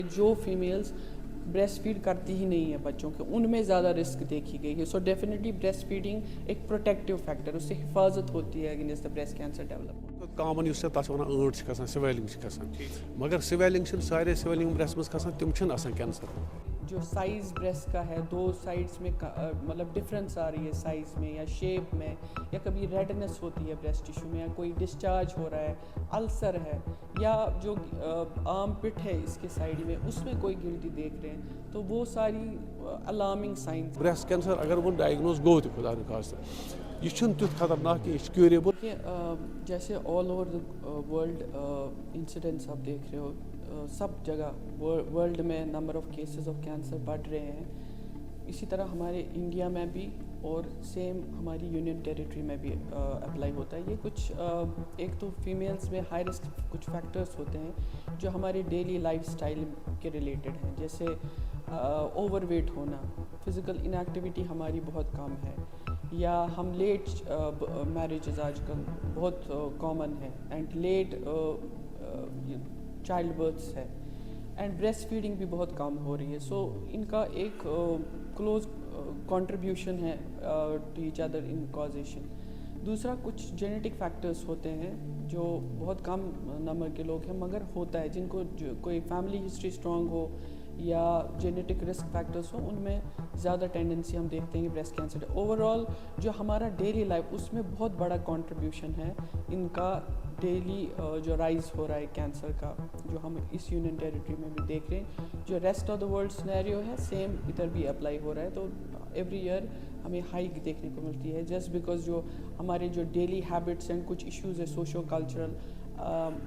जो females breast feed करती ही नहीं है बच्चों के, उनमें ज़्यादा रिस्क देखी गई है. सो डेफिनेटली ब्रेस्ट फीडिंग एक प्रोटेक्टिव फैक्टर, उससे हिफाजत होती है against the breast cancer development. Common you तथा ईट खसान स्वेलिंग मगर स्वेलिंग सारे स्वेलिंग ब्रेस्ट में खसान तम कैंसर. जो साइज़ ब्रेस्ट का है, दो साइड्स में मतलब डिफरेंस आ रही है साइज़ में या शेप में, या कभी रेडनेस होती है ब्रेस्ट टिश्यू में, या कोई डिस्चार्ज हो रहा है, अल्सर है, या जो आर्म पिट है इसके साइड में उसमें कोई गिल्टी देख रहे हैं, तो वो सारी अलार्मिंग साइंस. ब्रेस्ट कैंसर अगर वो डायग्नोज गो तो खुदा न खास्ता यह तुथ खतरनाक कि क्यूरेबल. जैसे all over the world incidents आप देख रहे हो, सब जगह वर्ल्ड में number of cases of cancer बढ़ रहे हैं. इसी तरह हमारे इंडिया में भी और सेम हमारी यूनियन टेरिटरी में भी अप्लाई होता है. ये कुछ एक तो फीमेल्स में हाई रिस्क कुछ फैक्टर्स होते हैं जो हमारे डेली लाइफस्टाइल के रिलेटेड हैं, जैसे ओवरवेट होना, फिज़िकल इनएक्टिविटी हमारी बहुत कम है, या हम लेट मैरिजेस आजकल बहुत कॉमन है, एंड लेट चाइल्ड बर्थ्स है, एंड ब्रेस्ट फीडिंग भी बहुत कम हो रही है. सो इनका एक क्लोज कंट्रीब्यूशन है to each other in causation. दूसरा कुछ जेनेटिक फैक्टर्स होते हैं जो बहुत कम नंबर के लोग हैं मगर होता है, जिनको कोई फैमिली हिस्ट्री स्ट्रांग हो या जेनेटिक रिस्क फैक्टर्स हो, उनमें ज़्यादा टेंडेंसी हम देखते हैं कि ब्रेस्ट कैंसर. ओवरऑल जो हमारा डेली लाइफ उसमें बहुत बड़ा कंट्रीब्यूशन है इनका डेली जो राइज हो रहा है कैंसर का, जो हम इस यूनियन टेरिटरी में भी देख रहे हैं. जो rest of the world scenario है सेम इधर भी अप्लाई हो रहा है. तो एवरी ईयर हमें हाइक देखने को मिलती है जस्ट बिकॉज जो हमारे जो डेली हैबिट्स एंड कुछ इश्यूज़ है सोशो कल्चरल,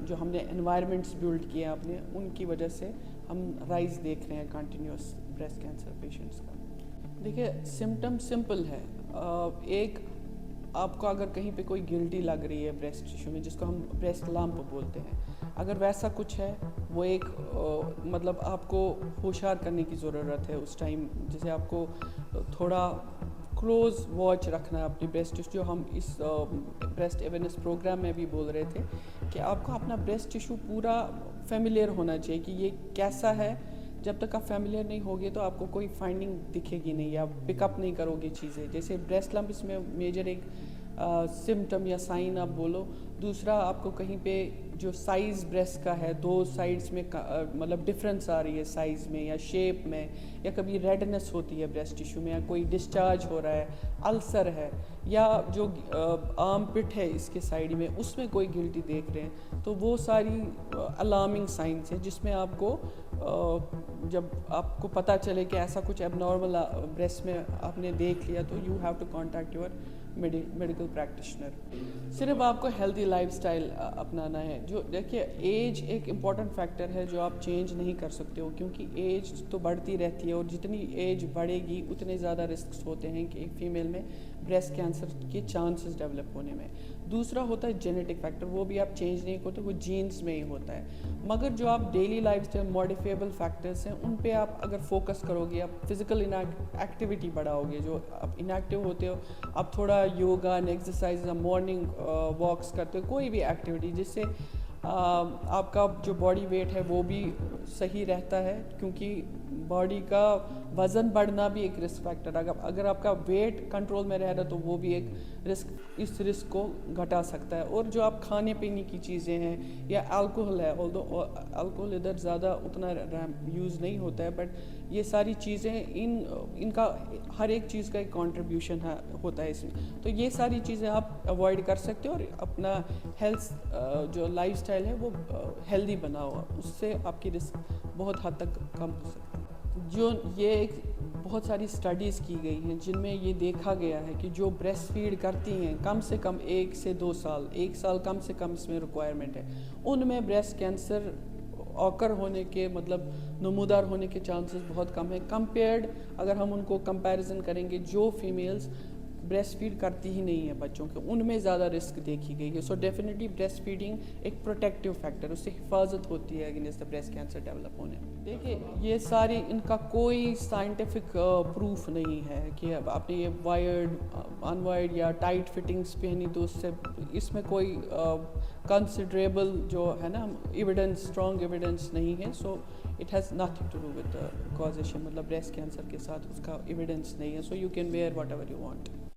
जो हमने एनवायरनमेंट्स बिल्ड किए हैं अपने, उनकी वजह से हम राइज देख रहे हैं कंटिन्यूस ब्रेस्ट कैंसर पेशेंट्स का. देखिए सिम्टम सिंपल है. एक आपको अगर कहीं पे कोई गिल्टी लग रही है ब्रेस्ट टिश्यू में, जिसको हम ब्रेस्ट लंप बोलते हैं, अगर वैसा कुछ है वो एक मतलब आपको होशियार करने की ज़रूरत है उस टाइम. जैसे आपको थोड़ा क्लोज वॉच रखना है अपनी ब्रेस्ट टिश्यू. जो हम इस ब्रेस्ट अवेयरनेस प्रोग्राम में भी बोल रहे थे कि आपको अपना ब्रेस्ट टिश्यू पूरा फेमिलियर होना चाहिए कि ये कैसा है. जब तक आप फेमिलियर नहीं होगे तो आपको कोई फाइंडिंग दिखेगी नहीं, या पिकअप नहीं करोगे चीज़ें. जैसे ब्रेस्ट लंप इसमें मेजर एक सिम्टम या साइन आप बोलो. दूसरा आपको कहीं पे जो साइज़ ब्रेस्ट का है, दो साइड्स में मतलब डिफरेंस आ रही है साइज़ में या शेप में, या कभी रेडनेस होती है ब्रेस्ट टिश्यू में, या कोई डिस्चार्ज हो रहा है, अल्सर है, या जो आर्म पिट है इसके साइड में उसमें कोई गिल्टी देख रहे हैं, तो वो सारी अलार्मिंग साइंस है जिसमें आपको जब आपको पता चले कि ऐसा कुछ एबनॉर्मल ब्रेस्ट में आपने देख लिया तो you have to contact your medical practitioner. सिर्फ आपको हेल्दी लाइफस्टाइल अपनाना है. जो देखिए एज एक इम्पॉर्टेंट फैक्टर है जो आप चेंज नहीं कर सकते हो, क्योंकि एज तो बढ़ती रहती है और जितनी एज बढ़ेगी उतने ज़्यादा रिस्क होते हैं कि एक फ़ीमेल में ब्रेस्ट कैंसर के चांसेस डेवलप होने में. दूसरा होता है जेनेटिक फैक्टर, वो भी आप चेंज नहीं करते, वो जीन्स में ही होता है. मगर जो आप डेली लाइफस्टाइल मॉडिफिएबल फैक्टर्स हैं उन पे आप अगर फोकस करोगे, आप फिज़िकल एक्टिविटी बढ़ाओगे. जो आप इनएक्टिव होते हो आप थोड़ा yoga and exercise, morning walks करते हो, कोई भी एक्टिविटी जिससे आपका जो बॉडी वेट है वो भी सही रहता है, क्योंकि बॉडी का वज़न बढ़ना भी एक रिस्क फैक्टर. अगर आपका वेट कंट्रोल में रह रहा तो वो भी एक इस रिस्क को घटा सकता है. और जो आप खाने पीने की चीज़ें हैं या अल्कोहल है, ऑल्दो अल्कोहल इधर ज़्यादा उतना यूज़ नहीं होता है, बट ये सारी चीज़ें इनका हर एक चीज़ का एक कंट्रीब्यूशन होता है इसमें. तो ये सारी चीज़ें आप अवॉइड कर सकते हो और अपना हेल्थ जो लाइफस्टाइल है वो हेल्दी बनाओ, उससे आपकी रिस्क बहुत हद तक कम हो सकती है. जो ये एक बहुत सारी स्टडीज़ की गई हैं जिनमें ये देखा गया है कि जो ब्रेस्ट फीड करती हैं कम से कम 1 से 2 साल, 1 साल कम से कम इसमें रिक्वायरमेंट है, उनमें ब्रेस्ट कैंसर ऑकर होने के मतलब नमूदार होने के चांसेस बहुत कम है कंपेयर्ड अगर हम उनको कंपैरिजन करेंगे जो फीमेल्स ब्रेस्ट फीड करती ही नहीं है बच्चों के, उनमें ज़्यादा रिस्क देखी गई है. सो डेफिनेटली ब्रेस्ट फीडिंग एक प्रोटेक्टिव फैक्टर, उससे हिफाजत होती है against the breast cancer develop होने में. देखिए ये सारी इनका कोई साइंटिफिक प्रूफ नहीं है कि आपने ये वायर्ड अनवायर्ड या टाइट फिटिंग्स पहनी तो उससे इसमें कोई कंसिडरेबल जो है ना एविडेंस, स्ट्रॉन्ग एविडेंस नहीं है. So it has nothing to do with causation. مطلب بریسٹ کینسر کے ساتھ اس کا ایویڈنس نہیں ہے. So you can wear whatever you want.